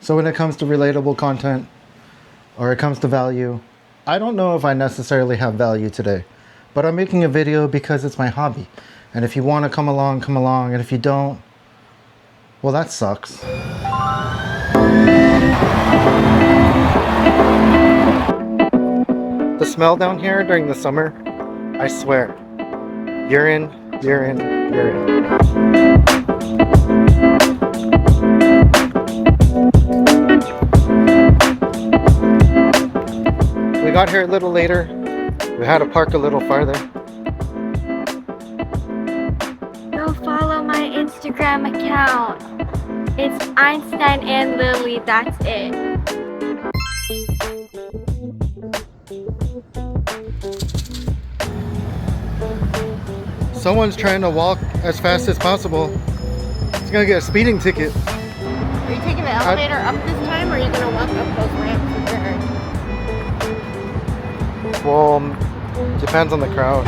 So when it comes to relatable content, or it comes to value, I don't know if I necessarily have value today, but I'm making a video because it's my hobby. And if you want to come along, come along. And if you don't, well, that sucks. The smell down here during the summer, I swear, urine, urine, urine. We got here a little later. We had to park a little farther. Go follow my Instagram account. It's Einstein and Lily, that's it. Someone's trying to walk as fast as possible. He's gonna get a speeding ticket. Are you taking the elevator up this time, or are you gonna walk up those ramps? Well, depends on the crowd.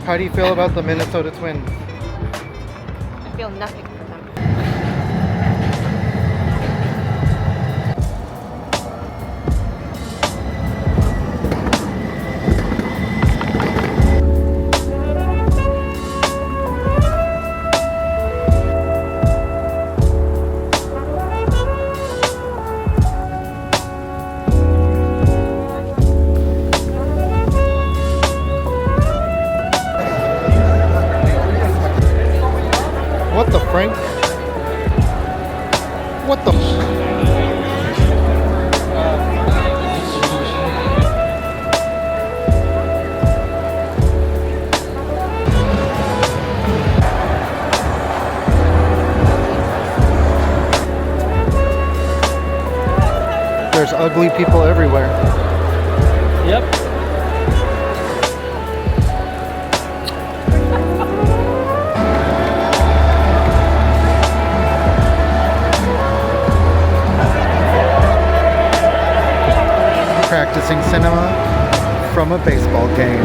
How do you feel about the Minnesota Twins? I feel nothing for them. What the Frank? What the? There's ugly people everywhere. Yep. Practicing cinema from a baseball game.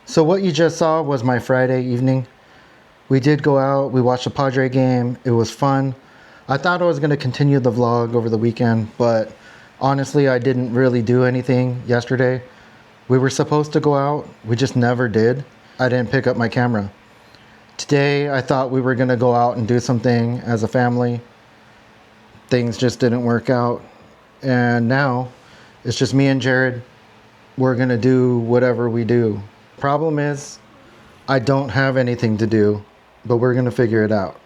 So what you just saw was my Friday evening. We did go out, we watched the Padre game, it was fun. I thought I was going to continue the vlog over the weekend, but honestly I didn't really do anything yesterday. We were supposed to go out, we just never did. I didn't pick up my camera. Today I thought we were going to go out and do something as a family. Things just didn't work out. And now it's just me and Jared. We're going to do whatever we do. Problem is, I don't have anything to do, but we're gonna figure it out.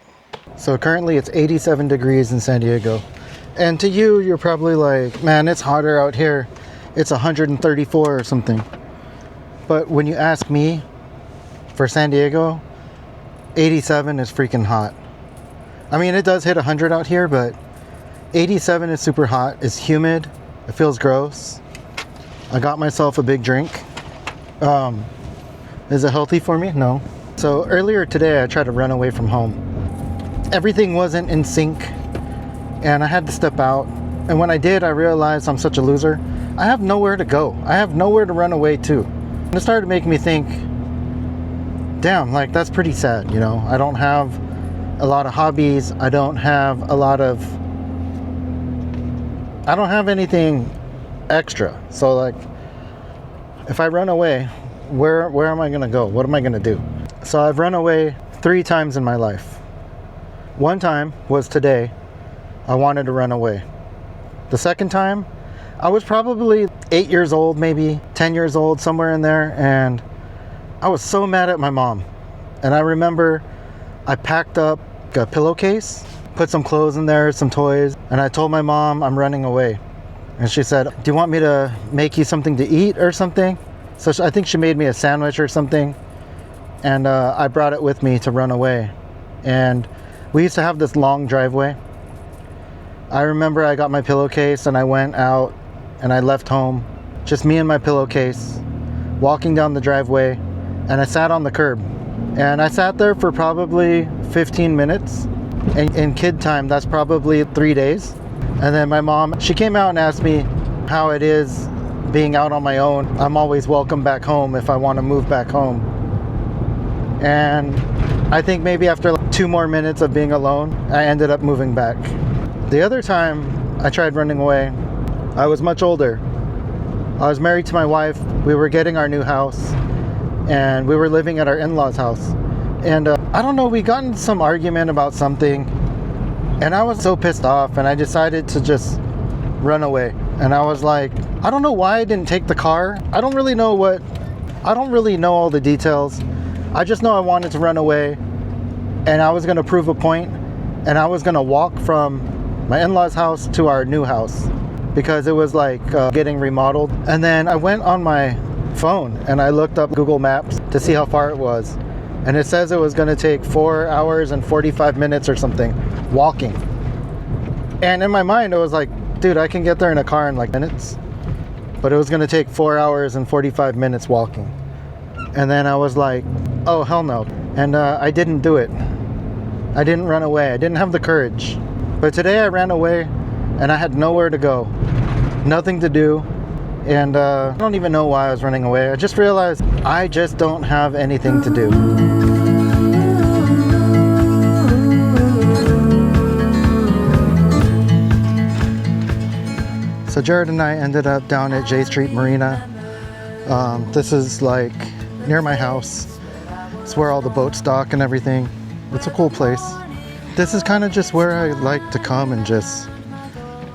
So currently it's 87 degrees in San Diego. And to you, you're probably like, man, it's hotter out here. It's 134 or something. But when you ask me, for San Diego, 87 is freaking hot. I mean, it does hit 100 out here, but 87 is super hot. It's humid. It feels gross. I got myself a big drink. Is it healthy for me? No. So earlier today, I tried to run away from home. Everything wasn't in sync, and I had to step out. And when I did, I realized I'm such a loser. I have nowhere to go. I have nowhere to run away to. And it started making me think, damn, like that's pretty sad, you know? I don't have a lot of hobbies. I don't have anything extra. So like, if I run away, where am I gonna go? What am I gonna do? So I've run away 3 times in my life. One time was today. I wanted to run away. The second time, I was probably 8 years old, maybe 10 years old, somewhere in there, and I was so mad at my mom. And I remember I packed up a pillowcase, put some clothes in there, some toys, and I told my mom I'm running away. And she said, do you want me to make you something to eat or something? So I think she made me a sandwich or something, and I brought it with me to run away. And we used to have this long driveway, I remember I got my pillowcase and I went out and I left home, just me and my pillowcase, walking down the driveway, and I sat on the curb. And I sat there for probably 15 minutes. And in kid time, that's probably 3 days. And then my mom, she came out and asked me how it is being out on my own. I'm always welcome back home if I want to move back home. And I think maybe after like 2 more minutes of being alone, I ended up moving back. The other time I tried running away, I was much older. I was married to my wife. We were getting our new house and we were living at our in-laws' house. And I don't know, we got in some argument about something and I was so pissed off and I decided to just run away. And I was like, I don't know why I didn't take the car. I don't really know all the details. I just know I wanted to run away and I was going to prove a point, and I was going to walk from my in-laws' house to our new house because it was like getting remodeled. And then I went on my phone and I looked up Google Maps to see how far it was. And it says it was going to take 4 hours and 45 minutes or something walking. And in my mind, I was like, dude, I can get there in a car in like minutes. But it was going to take 4 hours and 45 minutes walking. And then I was like, oh, hell no. And I didn't do it. I didn't run away. I didn't have the courage. But today I ran away and I had nowhere to go, nothing to do. And I don't even know why I was running away. I just realized I just don't have anything to do. So Jared and I ended up down at J Street Marina. This is like near my house. It's where all the boats dock and everything. It's a cool place. This is kind of just where I like to come and just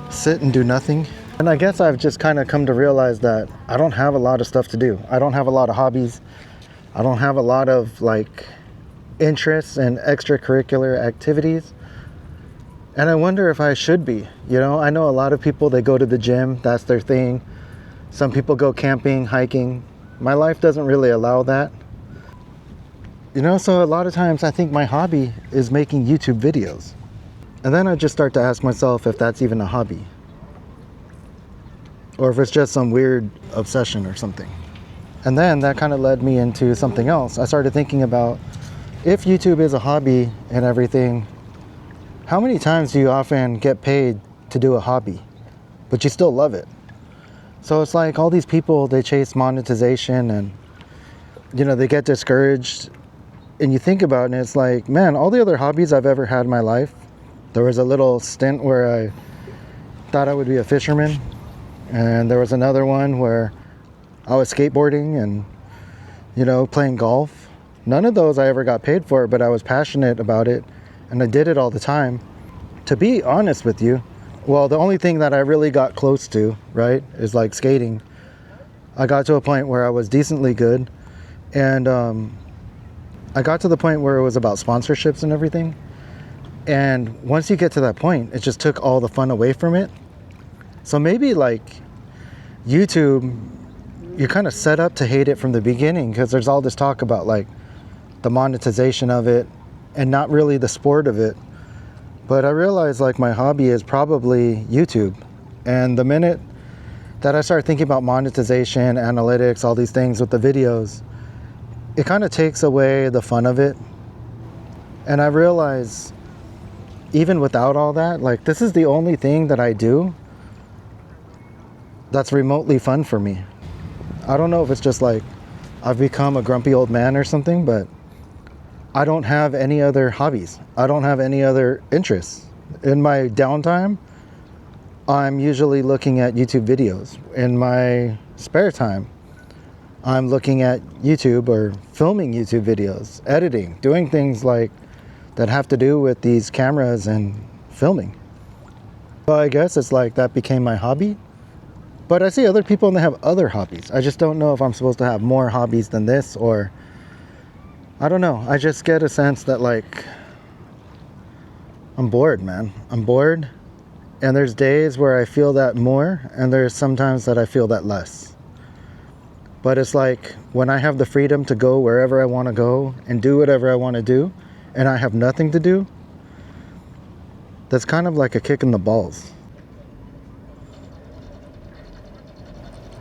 sit and do nothing. And I guess I've just kind of come to realize that I don't have a lot of stuff to do. I don't have a lot of hobbies. I don't have a lot of like interests and extracurricular activities. And I wonder if I should be. You know, I know a lot of people, they go to the gym, that's their thing. Some people go camping, hiking. My life doesn't really allow that. You know, so a lot of times I think my hobby is making YouTube videos. And then I just start to ask myself if that's even a hobby. Or if it's just some weird obsession or something. And then that kind of led me into something else. I started thinking about, if YouTube is a hobby and everything, how many times do you often get paid to do a hobby, but you still love it? So it's like all these people, they chase monetization and, you know, they get discouraged. And you think about it and it's like, man, all the other hobbies I've ever had in my life, there was a little stint where I thought I would be a fisherman. And there was another one where I was skateboarding and, you know, playing golf. None of those I ever got paid for, but I was passionate about it and I did it all the time. To be honest with you, well, the only thing that I really got close to, right, is like skating. I got to a point where I was decently good, and I got to the point where it was about sponsorships and everything. And once you get to that point, it just took all the fun away from it. So maybe like YouTube, you're kind of set up to hate it from the beginning because there's all this talk about like the monetization of it and not really the sport of it. But I realized like my hobby is probably YouTube. And the minute that I started thinking about monetization, analytics, all these things with the videos, it kind of takes away the fun of it. And I realized even without all that, like this is the only thing that I do that's remotely fun for me. I don't know if it's just like I've become a grumpy old man or something, but I don't have any other hobbies. I don't have any other interests. In my downtime, I'm usually looking at YouTube videos. In my spare time, I'm looking at YouTube or filming YouTube videos, editing, doing things like that have to do with these cameras and filming. So I guess it's like that became my hobby. But I see other people and they have other hobbies. I just don't know if I'm supposed to have more hobbies than this, or I don't know. I just get a sense that like I'm bored, man. I'm bored. And there's days where I feel that more, and there's sometimes that I feel that less. But it's like when I have the freedom to go wherever I want to go and do whatever I want to do, and I have nothing to do, That's kind of like a kick in the balls.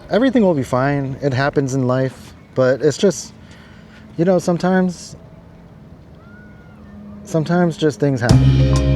Everything will be fine. It happens in life, but it's just, you know, sometimes just things happen.